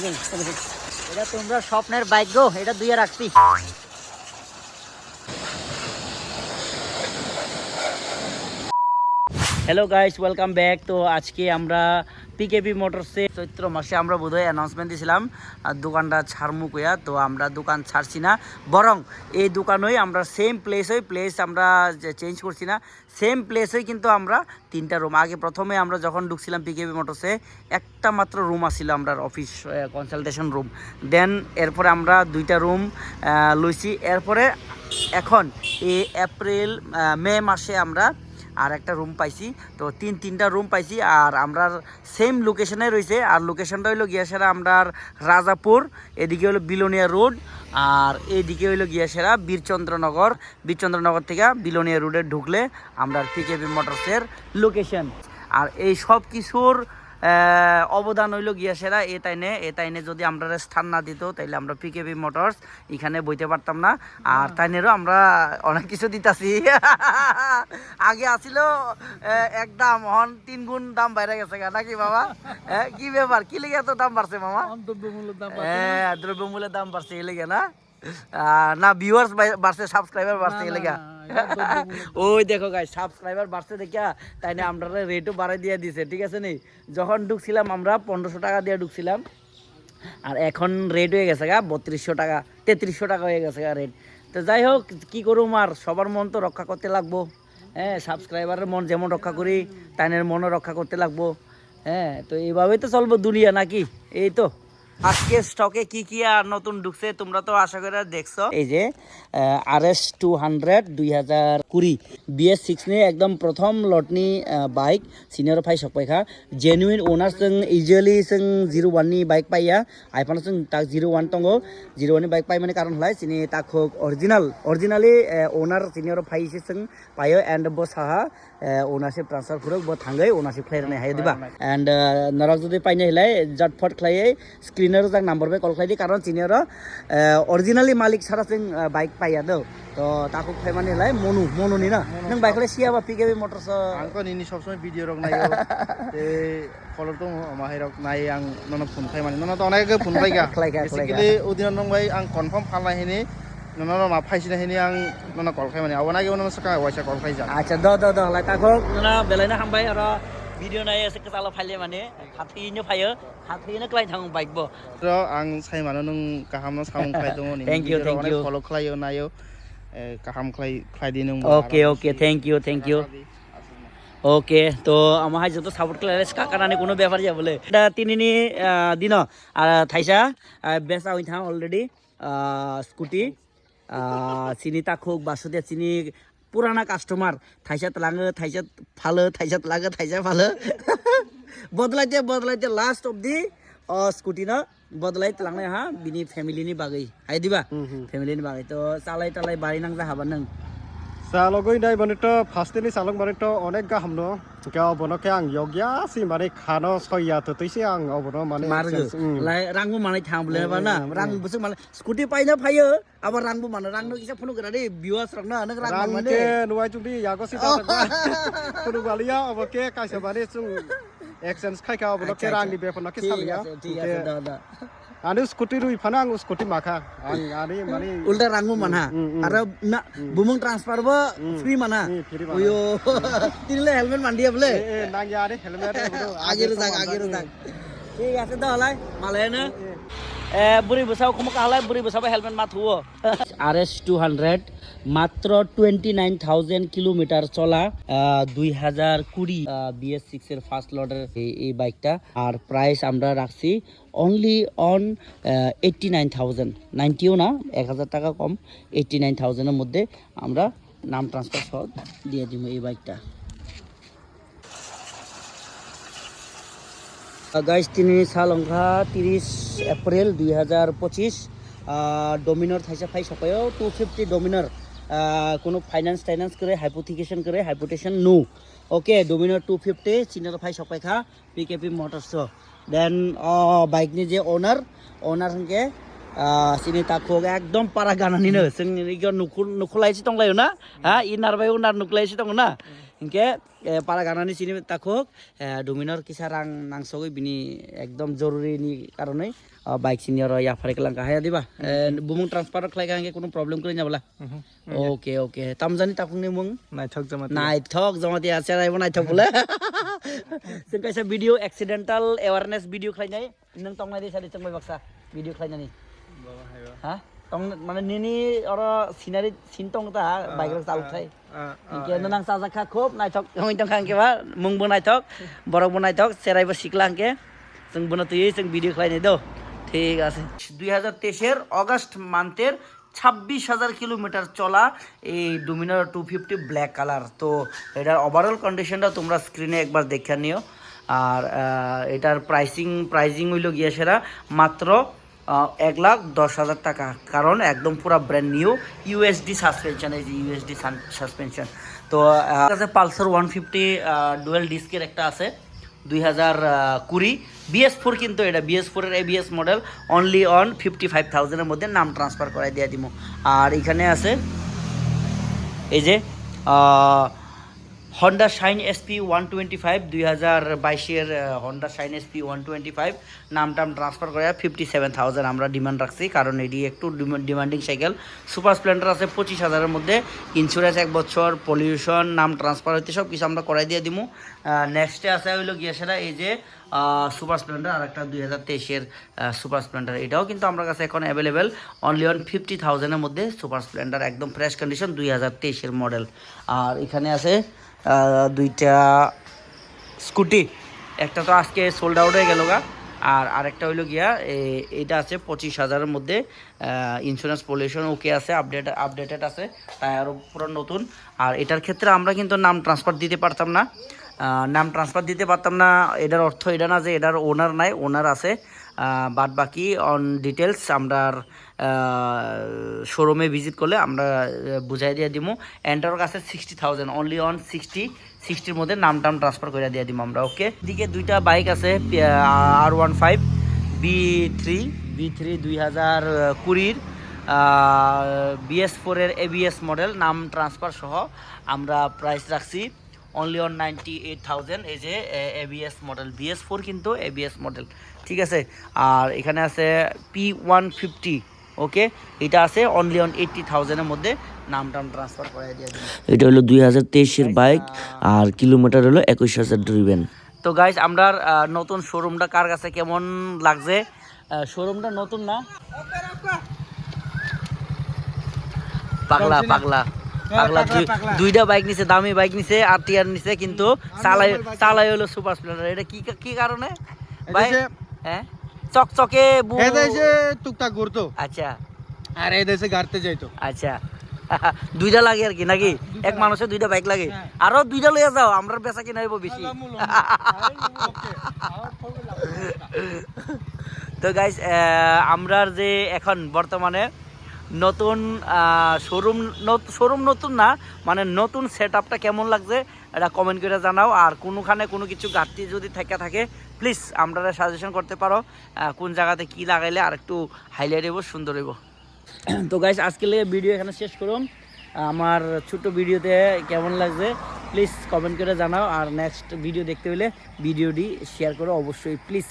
এটা তোমরা স্বপ্নের বাইক গো, এটা দুইয়ে রাখছি। Hello guys, welcome back. তো আজকে আমরা পিকেবি মোটরসে চৈত্র মাসে আমরা বোধহয় অ্যানাউন্সমেন্ট দিয়েছিলাম আর দোকানটা ছাড়মু কইয়া। তো আমরা দোকান ছাড়ছি না, বরং এই দোকানই আমরা সেম প্লেস আমরা চেঞ্জ করছি না, সেম প্লেসেই কিন্তু আমরা তিনটা রুম। আগে প্রথমে আমরা যখন ঢুকছিলাম পিকেবি মোটরসে একটা মাত্র রুম আসছিল আমরা অফিস কনসালটেশন রুম। দেন এরপরে আমরা দুইটা রুম লইছি। এরপরে এখন এই এপ্রিল মে মাসে আমরা আর একটা রুম পাইছি। তো তিনটা রুম পাইছি আর আমরা সেম লোকেশনে রয়েছে। আর লোকেশনটা হইলো গিয়াসেরা আমরার রাজাপুর, এদিকে হলো বিলোনিয়া রোড, আর এইদিকে হইলো গিয়াসেরা বীরচন্দ্রনগর থেকে বিলোনিয়া রোডে ঢুকলে আমরা পিকেবি মোটরসের লোকেশন। আর এই সব কিছুর অবদান হইল গিয়াসেরা এ তাইনে যদি আমরা স্থান না দিত তাইলে আমরা পিকেবি মোটরস এখানে বইতে পারতাম না। আর তাইনেরও আমরা অনেক কিছু দিতাছি। আগে আসিল এক দাম, হন 3 গুণ দাম বাইরে গেছে নাকি বাবা? কি ব্যাপার, কি লেগে এত দাম বাড়ছে মামা? দ্রব্যমূল্যের দাম বাড়ছে এ লেগে না? না ভিউয়ার্স বাড়ছে, সাবস্ক্রাইবার বাড়ছে এ লেগা? ওই দেখো গাইস, সাবস্ক্রাইবার বাড়ছে দেখিয়া তাই না আমরা রেটও বাড়াই দিয়ে দিছে। ঠিক আছে নি, যখন ঢুকছিলাম আমরা 1500 টাকা দিয়ে ঢুকছিলাম, আর এখন রেট হয়ে গেছে গা 3200 টাকা, 3300 টাকা হয়ে গেছে গা রেট। তো যাই হোক, কি করুম আর, সবার মন তো রক্ষা করতে লাগবো। হ্যাঁ, সাবস্ক্রাইবারের মন যেমন রক্ষা করি তাইনের মনও রক্ষা করতে লাগবো। হ্যাঁ, তো এইভাবেই তো চলবো দুনিয়া নাকি? এই তো আজকে স্টকে কি আর নতুন ঢুকছে তোমরা তো আশা করে দেখছো। এই যে RS 200 2020 BS6 নিয়ে একদম প্রথম লটনি বাইক সিনিয়র ফাই सकपायखा जेनुइन ओनार जों इजिलि जों 01 नि बाइक पाइया आइफोन जों ताक 01 दंगो 01 नि बाइक पाइ माने कारण हलाय सिनि ताखो ओरिजिनली ओनार सिनियर फाइ से जों पायो एंड बो साहा ओनारशिप ट्रांसफार फुरक बो थांगै ओनारशिप खायरनाय हाय दिबा एंड नरक जदि पाइने हलाय जटफट खायै स्क्रिनर जाक नम्बर पे कल खाइदि कारण सिनियर ओरिजिनली मालिक सारा जों बाइक पाइया दो। तो ताको फाइ माने हलाय मनु नि ना नों बाइकले सियाबा पिकेबि मोटरस आंको निनि सब समय भिडियो रक नायो ते फलो तो माहाय रक नाय आं नन फोन फाइ माने नन तो अनेक फोन फाइगा बेसिकली उदिन नंग भाई आं कन्फर्म फाला हेनि नन मा फाइसिना हेनि आं नन कल खाइ माने आवना गेवन सका वाइसा कल खाइ जा। अच्छा द हलाय ताको नना बेलायना हामबाय आरो भिडियो नाय एसे कताला फाइले माने खाथिनो फायो खाथिनो क्लाइ थां बाइक बो र आं साइ माने नों गाहाम साउन फाइ दङ नि थैंक यू फलो खालायो नायो गाहाम खाइ दि नों ओके थैंक यू ओके। तो আমার যত সাপোর্ট ক্লাস কাকানানি কোনো ব্যাপার যা বলে এটা তিনিনি দিন আর থাইসা বেসা হই থাম অলরেডি স্কুটি চিনি তাকুক বাসুদিয়া চিনি পুরানা কাস্টমার থাইসাত লাঙো থাইসাত ফালো থাইসাত লাগো থাইসা ফালো বদলাইতে লাস্ট অফ দি স্কুটি না বদলাই লাंनाय हा बिनि फेमिलिनि बागै हाय दिबा फेमिलिनि बागै तो चालाय बारि नांजा हाबा नों चालगै नाय माने तो फार्स्टनि चालक माने तो अनेक गाहाम न गाव बनके आं योग्या सि माने खानो सया तो तैसे आं अबनो माने लाय रांबो माने थांबले बा ना रां बुसु माने स्कुटी पाइना फायो आबार रांबो माने रांनो किसा फुनु गरा दे भिउआर्स रंना नों रां माने के नुवाय जुदि यागो सिदा फुनु गालिया अबके काइसा माने जों एक्सचेंज खायका अबनो के रांनि बेफोरना के सालिया ठीक আছে दा आनो स्कुटी रुइ फाना आं स्कुटी माखा आं आनि माने उल्टा रांबो मानहा आरो ना बुमुं ट्रान्सफार बो फ्री माना ओयो तिनले हेलमेट मानदिया बोले ए नांगिया आरे हेलमेट आगे जाग ঠিক আছে दा हलाय मालायानो बुरी बसाव खम कालाय बुरी बसाव हेलमेट माथुओ RS 200 মাত্র 29,000 কিলোমিটার চলা 2020 BS6 এর ফার্স্ট লটের এই বাইকটা। আর প্রাইস আমরা রাখছি অনলি অন 89,000 90ও না 1000 টাকা কম 89,000 এর মধ্যে আমরা নাম ট্রান্সফার সহ দিয়ে দিব এই বাইকটা। গাইস তিনি সালংখা 30 এপ্রিল 2025 ডমিনার থাইসা ফাই সকায় 250 ডমিনার কোনো ফাইনান্স করে হাইপোথিকেশন করে হাইপোটেশন নো ওকে ডমিনার 250 চিনার ফাই সকায়খা পিকেপি মোটরস। দেন বাইকनि যে ओनर হंके सिनि ताखो एकदम पारा गानानिनो जों इगो नुखुलायसि दंलायो ना हा इनार बाय उनार नुखलायसि दङ ना इनके पारा गानानि सिनि ताखो डमिनार किसा रां नांसगै बिनि एकदम जरुरिनि कारणे bike senior ya pare kelang kahaya diba bumung transfer khlai ka কোনো problem kori na bala okay tamjani takung ni mung nai thok jamati আছে আইব নাই thok bole sing kaisa video accidental awareness video khlai nai nang tong nai di sadi changbai baksa video khlai nani ha tong mane nini oro scenery sin tong ta bike rok chalu thai ke nang sa kha khop nai thok hoi tong khang ke ba mung bo nai thok borok bo nai thok serai bo siklang ke sing bono tuই sing video khlai nai do ঠিক আছে 2023 এর August মান্থের 26,000 kilometre চলা এই Dominar 250 black colour তো এটার overall কন্ডিশনটা তোমরা স্ক্রিনে একবার দেখে নিও আর এটার প্রাইসিং হইল গিয়া সেরা মাত্র 1,10,000 টাকা কারণ একদম পুরো ব্র্যান্ড নিউ ইউএসডি সাসপেনশন এই যে ইউএসডি সাসপেনশন তো কাছে পালসার 150 ডুয়াল ডিস্কের একটা আছে 2020 BS4 কিন্তু এটা BS4 এর ABS মডেল অনলি অন 55,000 এর মধ্যে নাম ট্রান্সফার করাই দিয়া দিমু আর এখানে আছে এই যে Honda Shine SP 125 2022 এর Honda Shine SP 125 নামটাম ট্রান্সফার করে 57,000 আমরা ডিমান্ড রাখছি কারণ এটি একটু ডিমান্ডিং সাইকেল সুপার স্প্লেন্ডার আছে 25,000 এর মধ্যে ইন্স্যুরেন্স 1 বছর পলিউশন নাম ট্রান্সফার হইতে সব কিছু আমরা করাই দিয়ে দিমু নেক্সটে আছে হইলো গিয়া সেটা এই যে সুপার স্প্লেন্ডার আর একটা 2023 এর সুপার স্প্লেন্ডার এটাও কিন্তু আমার কাছে এখন অ্যাভেলেবেল অনলি অন 50,000 এর মধ্যে সুপার স্প্লেন্ডার একদম ফ্রেশ কন্ডিশন 2023 এর মডেল আর এখানে আছে দুইটা স্কুটি একটা তো আজকে সোল্ড আউট হয়ে গেল গা আর আরেকটা হইলো গিয়া এইটা আছে 25,000 এর মধ্যে ইন্স্যুরেন্স পলিউশন ওকে আছে আপডেটেড আছে টায়ারও পুরো নতুন আর এটার ক্ষেত্রে আমরা কিন্তু নাম ট্রান্সফার দিতে পারতাম না এটার অর্থ এটা না যে এটার ওনার নাই ওনার আছে বাদ বাকি অন ডিটেলস আমরা শোরুমে ভিজিট করলে আমরা বুঝাই দিয়ে দিব এন্টার কাছে 60,000 অনলি অন 60 মধ্যে নাম ট্রান্সফার করে দিয়ে দিব আমরা ওকে দিকে দুইটা বাইক আছে R15 B3 2020 BS4 এর ABS মডেল নাম ট্রান্সফার সহ আমরা প্রাইস রাখছি অনলি অন 98,000 এই যে ABS মডেল BS4 কিন্তু ABS মডেল ঠিক আছে আর এখানে আছে P150 ওকে এটা আছে অনলি অন 80,000 এর মধ্যে নাম ট্রান্সফার করে দিয়ে দিন এটা হলো 2023 এর বাইক আর কিলোমিটার হলো 21,000 ড্রিভেন তো গাইস আমরা নতুন শোরুমটা কার কাছে কেমন লাগছে শোরুমটা নতুন না পাগলা দুইটা বাইক নিছে দামি বাইক নিছে আর টিয়ার নিছে কিন্তু চালাই হলো সুপার স্প্লেন্ডার এটা কি কারণে ভাই হ্যাঁ চকচকে এদেশে টুকটাক ঘুরতো আচ্ছা আর এদেশে গাড়তে যাইতো আচ্ছা দুইটা লাগে আর কি নাকি এক মানুষের দুইটা বাইক লাগে আরো দুইটা লইয়া যাও আমরা বেচা কিনা হইব বেশি তো গাইস আমরা যে এখন বর্তমানে নতুন শোরুম নতুন না মানে নতুন সেটআপটা কেমন লাগছে এটা কমেন্ট করে জানাও আর কোনোখানে কোনো কিছু ঘাটতি যদি থাকে প্লিজ আমরা সাজেশন করতে পারো কোন জায়গাতে কি লাগাইলে আর একটু হাইলাইট হইব সুন্দর হইব তো গাইস আজকে ভিডিও এখানে শেষ করুন আমার ছোট ভিডিওতে কেমন লাগছে প্লিজ কমেন্ট করে জানাও আর নেক্সট ভিডিও দেখতে হলে ভিডিওটি শেয়ার করো অবশ্যই প্লিজ